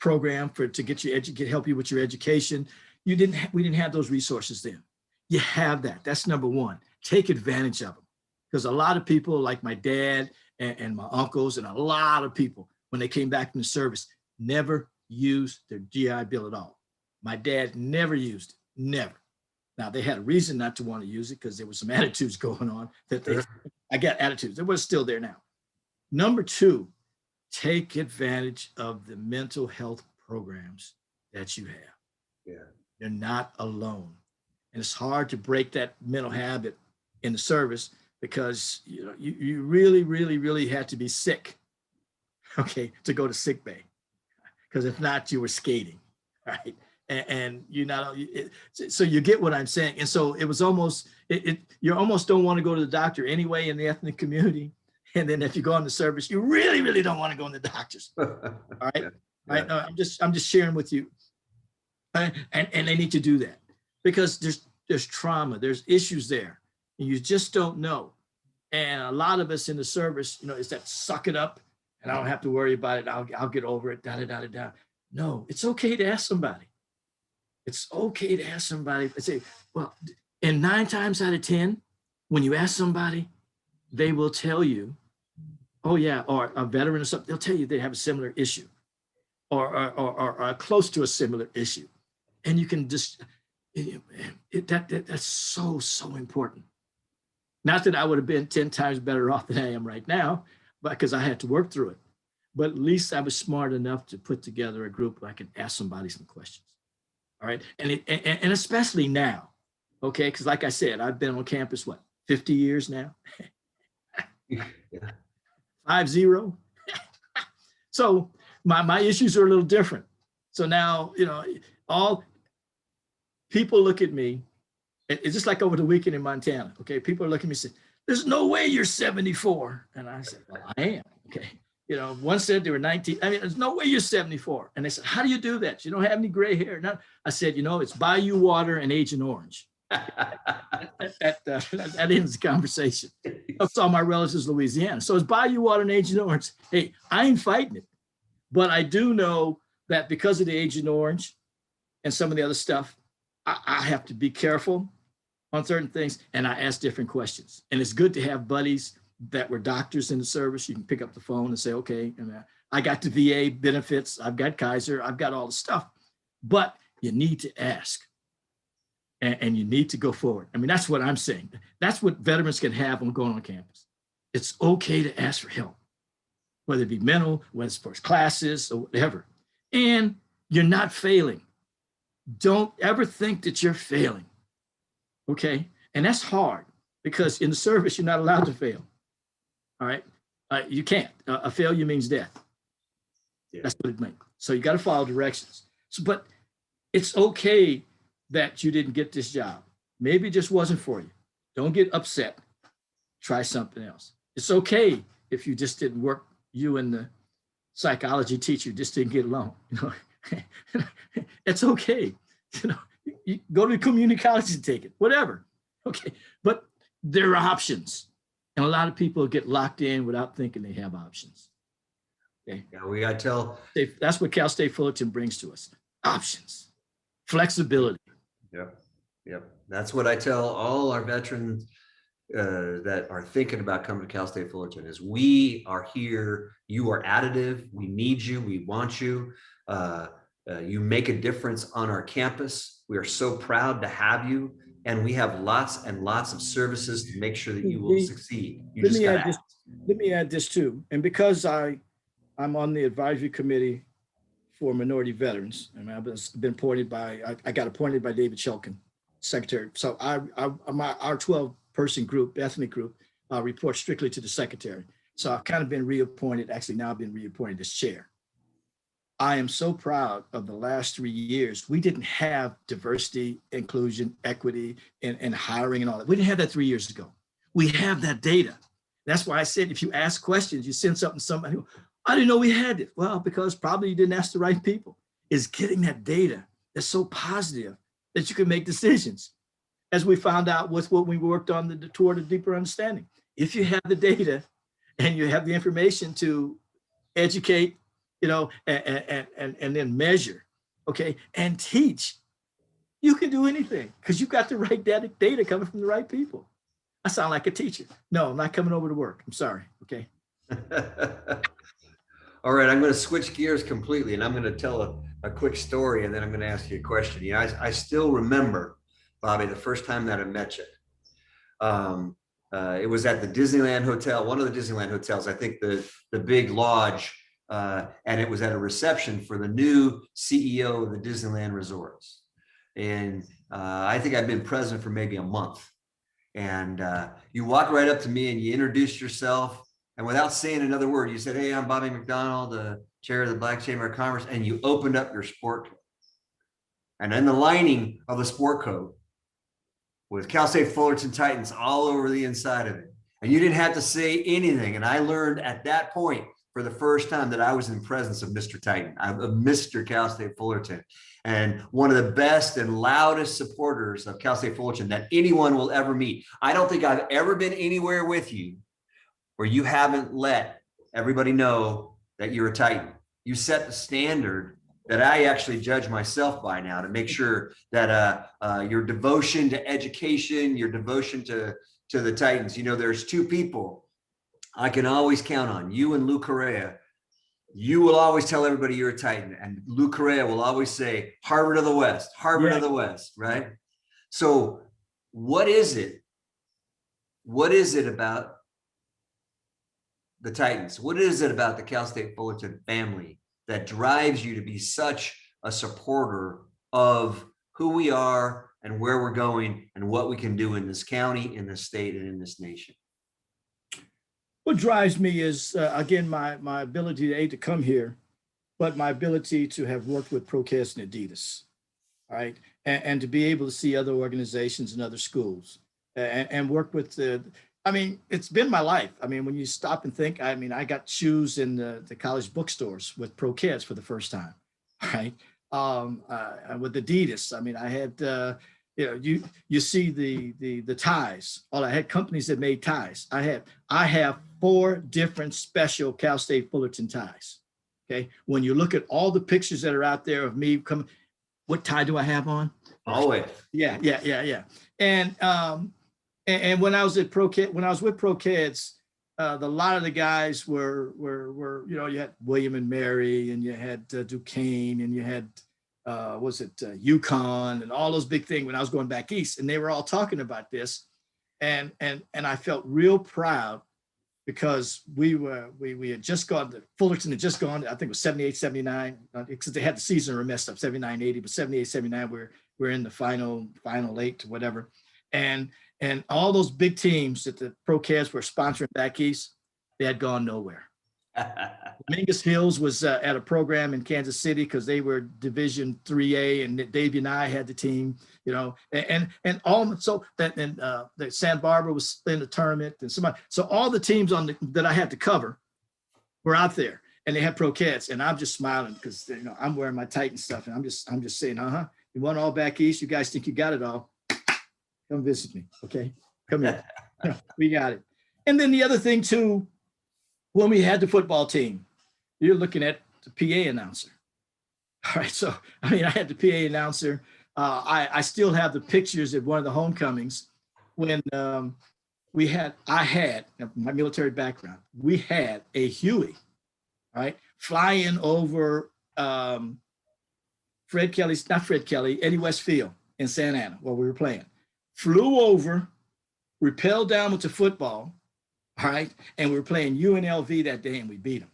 program to help you with your education. We didn't have those resources then. You have that. That's number one. Take advantage of them, because a lot of people, like my dad and my uncles and a lot of people, when they came back from the service, never used their GI Bill at all. My dad never used it, never. Now, they had a reason not to want to use it, because there was some attitudes going on I got attitudes. It was still there now. Number 2, take advantage of the mental health programs that you have. Yeah. You're not alone. And it's hard to break that mental habit in the service, because you really, really, really had to be sick, okay, to go to sick bay. Because if not, you were skating, right? And so you get what I'm saying. And so it was almost, you almost don't want to go to the doctor anyway in the ethnic community. And then if you go on the service, you really, really don't want to go in the doctors. All right. Yeah. Right. No, I'm just sharing with you. And they need to do that, because there's trauma, there's issues there, and you just don't know. And a lot of us in the service, is that suck it up and I don't have to worry about it. I'll get over it. No, it's okay to ask somebody. It's okay to ask somebody. I say, well, and 9 times out of 10, when you ask somebody, they will tell you, oh yeah, or a veteran or something, they'll tell you they have a similar issue or close to a similar issue. And you can just, that's so important. Not that I would have been 10 times better off than I am right now, but because I had to work through it. But at least I was smart enough to put together a group where I could ask somebody some questions. All right. And especially now, okay, because like I said, I've been on campus, 50 years now? Yeah. 50. So my issues are a little different. So now, all people look at me It's just like over the weekend in Montana. Okay, people are looking at me and say, "There's no way you're 74," and I said, "Well, I am." Okay, one said they were 19. I mean, there's no way you're 74, and they said, "How do you do that? You don't have any gray hair." No, I said, it's Bayou water and Agent Orange. That ends the conversation. That's all my relatives in Louisiana. So it's Bayou water and Agent Orange. Hey, I ain't fighting it, but I do know that because of the Agent Orange and some of the other stuff, I have to be careful on certain things, and I ask different questions. And it's good to have buddies that were doctors in the service. You can pick up the phone and say, okay, I got the VA benefits, I've got Kaiser, I've got all the stuff, but you need to ask and you need to go forward. I mean, that's what I'm saying. That's what veterans can have when going on campus. It's okay to ask for help, whether it be mental, whether it's for classes or whatever. And you're not failing. Don't ever think that you're failing. Okay. And that's hard because in the service, you're not allowed to fail. All right. You can't. A failure means death. Yeah. That's what it means. So you got to follow directions. So, but it's okay that you didn't get this job. Maybe it just wasn't for you. Don't get upset. Try something else. It's okay if you just didn't work, you and the psychology teacher just didn't get along. It's okay. You go to community college and take it, whatever. Okay. But there are options. And a lot of people get locked in without thinking they have options. Okay. Yeah, we got to tell. That's what Cal State Fullerton brings to us. Options, flexibility. Yep. That's what I tell all our veterans that are thinking about coming to Cal State Fullerton is we are here. You are additive. We need you. We want you. You make a difference on our campus. We are so proud to have you. And we have lots and lots of services to make sure that you will succeed. Let me add this too. And because I'm on the advisory committee for minority veterans, and I've been appointed by, I got appointed by David Shulkin, secretary. So our 12-person group, ethnic group, reports strictly to the secretary. So I've kind of been reappointed. Actually, now I've been reappointed as chair. I am so proud of the last 3 years. We didn't have diversity, inclusion, equity, and hiring and all that. We didn't have that 3 years ago. We have that data. That's why I said, if you ask questions, you send something to somebody, I didn't know we had it. Well, because probably you didn't ask the right people. Is getting that data that's so positive that you can make decisions. As we found out with what we worked on toward a deeper understanding. If you have the data and you have the information to educate, and then measure, okay, and teach, you can do anything because you've got the right data coming from the right people. I sound like a teacher. No, I'm not coming over to work. I'm sorry. Okay. All right. I'm going to switch gears completely and I'm going to tell a quick story and then I'm going to ask you a question. I still remember, Bobby, the first time that I met you. It was at the Disneyland Hotel, one of the Disneyland hotels, I think the big lodge. And it was at a reception for the new CEO of the Disneyland Resorts. And I think I've been president for maybe a month. And you walked right up to me and you introduced yourself. And without saying another word, you said, "Hey, I'm Bobby McDonald, the chair of the Black Chamber of Commerce." And you opened up your sport coat. And in the lining of the sport coat was Cal State Fullerton Titans all over the inside of it. And you didn't have to say anything. And I learned at that point, for the first time, that I was in presence of Mr. Titan, of Mr. Cal State Fullerton, and one of the best and loudest supporters of Cal State Fullerton that anyone will ever meet. I don't think I've ever been anywhere with you where you haven't let everybody know that you're a Titan. You set the standard that I actually judge myself by now to make sure that your devotion to education, your devotion to the Titans, there's two people I can always count on, you and Lou Correa. You will always tell everybody you're a Titan, and Lou Correa will always say, Harvard of the West, Harvard of the West, right? So what is it? What is it about the Titans? What is it about the Cal State Fullerton family that drives you to be such a supporter of who we are and where we're going and what we can do in this county, in this state, and in this nation? What drives me is, again, my ability to come here, but my ability to have worked with Procast and Adidas. all right, and to be able to see other organizations and other schools and work with the, I mean, it's been my life. I mean, when you stop and think, I mean, I got shoes in the college bookstores with Pro Kids for the first time, right? With Adidas, I mean, I had, you know, you see the ties. All I had companies that made ties. I have 4 different special Cal State Fullerton ties. Okay, when you look at all the pictures that are out there of me coming, what tie do I have on? Always. Yeah. And when I was at when I was with Pro Kids, a lot of the guys were you know, you had William and Mary, and you had Duquesne, and you had UConn, and all those big things when I was going back east, and they were all talking about this, and I felt real proud because we had just gone to Fullerton had just gone, I think it was 78, 79, because they had the season messed up, 79, 80, but 78, 79, we're in the final 8 to whatever. And all those big teams that the Pro Cavs were sponsoring back east, they had gone nowhere. Mingus Hills was at a program in Kansas City because they were Division 3A, and Davey and I had the team, you know, and all, so that, and the Santa Barbara was in the tournament, and so all the teams that I had to cover were out there, and they had Pro Cats, and I'm just smiling because, you know, I'm wearing my Titan stuff, and I'm just saying, you want all back east? You guys think you got it all? Come visit me, okay? Come here, we got it. And then the other thing too, when we had the football team, you're looking at the PA announcer. All right, so I mean, I had the PA announcer. I still have the pictures at one of the homecomings when I had my military background. We had a Huey, right, flying over Eddie Westfield in Santa Ana where we were playing. Flew over, rappelled down with the football. All right. And we were playing UNLV that day, and we beat them.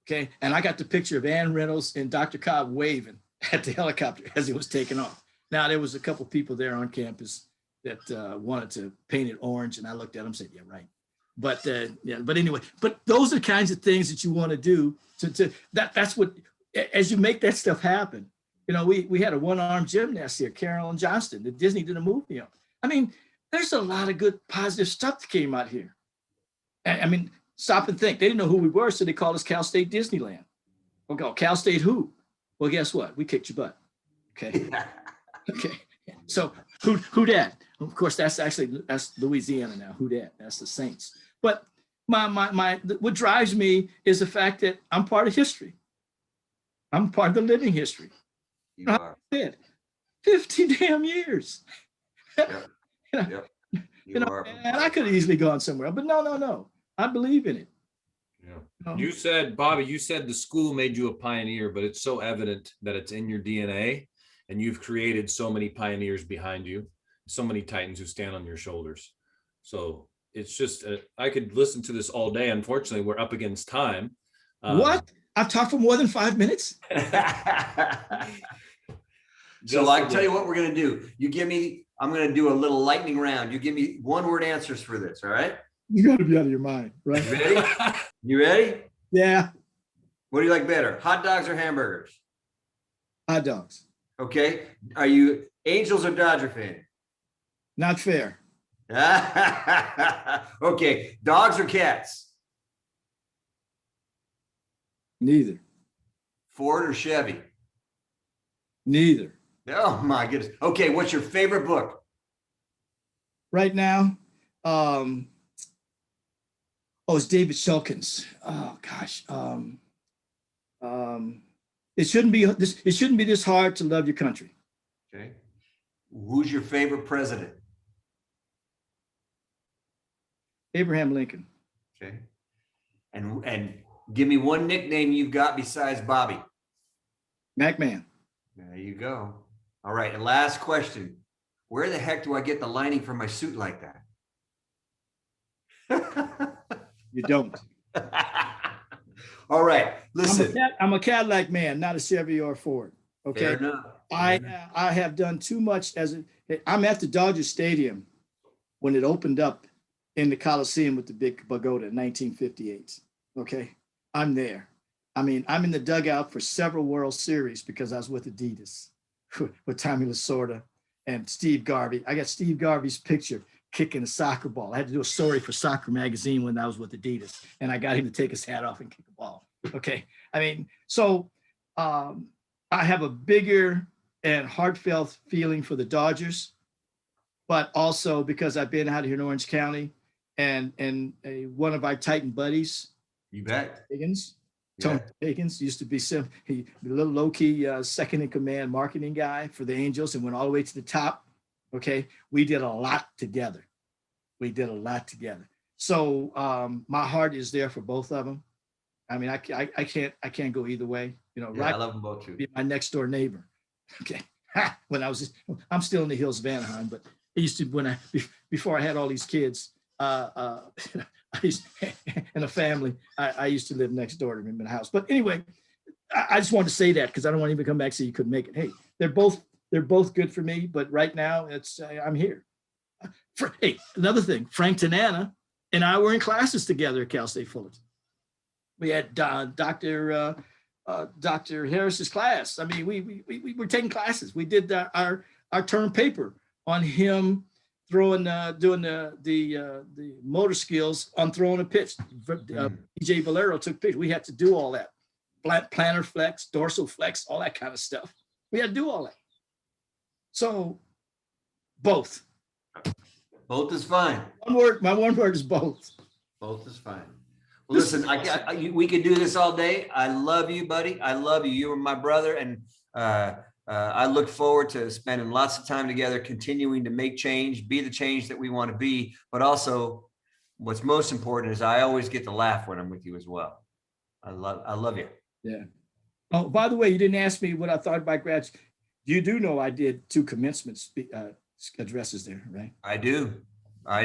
Okay. And I got the picture of Ann Reynolds and Dr. Cobb waving at the helicopter as it was taking off. Now, there was a couple people there on campus that wanted to paint it orange. And I looked at them and said, yeah, right. But but anyway, but those are the kinds of things that you want to do that's what, as you make that stuff happen. You know, we had a one-armed gymnast here, Carolyn Johnston, that Disney did a movie on. I mean, there's a lot of good positive stuff that came out here. I mean, stop and think. They didn't know who we were, so they called us Cal State Disneyland. Okay, Cal State who? Well, guess what? We kicked your butt. Okay. Okay. So who dat? Of course, that's Louisiana now. Who dat? That's the Saints. But what drives me is the fact that I'm part of history. I'm part of the living history. You are. 50 damn years. Yep. Yep. You are. And I could have easily gone somewhere, but no. I believe in it. Yeah. You said, Bobby, the school made you a pioneer, but it's so evident that it's in your DNA, and you've created so many pioneers behind you, so many Titans who stand on your shoulders. So it's just, I could listen to this all day. Unfortunately, we're up against time. What? I've talked for more than 5 minutes. So I can tell you what we're going to do. I'm going to do a little lightning round. You give me 1-word answers for this. All right. You got to be out of your mind, right? You ready? You ready? Yeah. What do you like better? Hot dogs or hamburgers? Hot dogs. Okay. Are you Angels or Dodger fan? Not fair. Okay. Dogs or cats? Neither. Ford or Chevy? Neither. Oh my goodness. Okay. What's your favorite book? Right now, it's David Shulkin's. Oh gosh. It shouldn't be this hard to love your country. Okay. Who's your favorite president? Abraham Lincoln. Okay. And give me one nickname you've got besides Bobby. McMahon. There you go. All right. And last question. Where the heck do I get the lining for my suit like that? You don't. All right. Listen. I'm a Cadillac man, not a Chevy or a Ford. Okay. Fair enough. I have done too much I'm at the Dodger Stadium when it opened up in the Coliseum with the big pagoda in 1958. Okay. I'm there. I mean, I'm in the dugout for several World Series because I was with Adidas. with Tommy Lasorda and Steve Garvey. I got Steve Garvey's picture kicking a soccer ball. I had to do a story for Soccer Magazine when I was with Adidas, and I got him to take his hat off and kick a ball. Okay. I mean, so I have a bigger and heartfelt feeling for the Dodgers, but also because I've been out here in Orange County and one of our Titan buddies, You bet. Higgins, Yeah. Tony Higgins used to be a little low-key second in command marketing guy for the Angels and went all the way to the top. Okay. We did a lot together. So my heart is there for both of them. I mean, I can't go either way. You know, Yeah, I love them both too. be my next door neighbor. Okay. I'm still in the hills of Anaheim, but I used to, before I had all these kids, I used, and a family, I used to live next door to him in the house. But anyway, I just wanted to say that because I don't want him to come back and say you couldn't make it. Hey, they're both good for me, but right now I'm here. Hey, another thing, Frank Tanana and I were in classes together at Cal State Fullerton. We had Dr. Harris's class. I mean, we were taking classes. We did our term paper on him doing the motor skills on throwing a pitch. DJ Valero took pictures. We had to do all that. Plantar flex, dorsal flex, all that kind of stuff. We had to do all that. So both. Both is fine. My one word is both. Both is fine. Well, listen, we could do this all day. I love you, buddy. I love you. You are my brother. And I look forward to spending lots of time together, continuing to make change, be the change that we want to be. But also what's most important is I always get to laugh when I'm with you as well. I love you. Yeah. Oh, by the way, you didn't ask me what I thought about grads. You do know I did 2 commencement addresses there, right? I do. All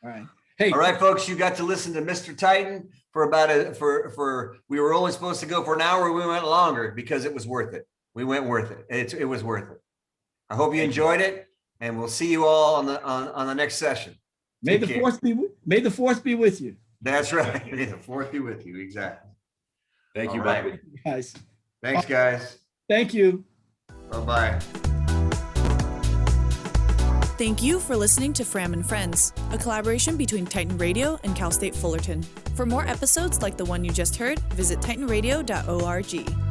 right. Hey. All right, folks, you got to listen to Mr. Titan for we were only supposed to go for an hour. We went longer because it was worth it. We went worth it. It was worth it. I hope you enjoyed it, and we'll see you all on the next session. May the fourth be with you. That's right. May the fourth be with you. Exactly. Thank you, All right. Bobby. Guys. Thanks, guys. Thank you. Bye-bye. Thank you for listening to Fram and Friends, a collaboration between Titan Radio and Cal State Fullerton. For more episodes like the one you just heard, visit titanradio.org.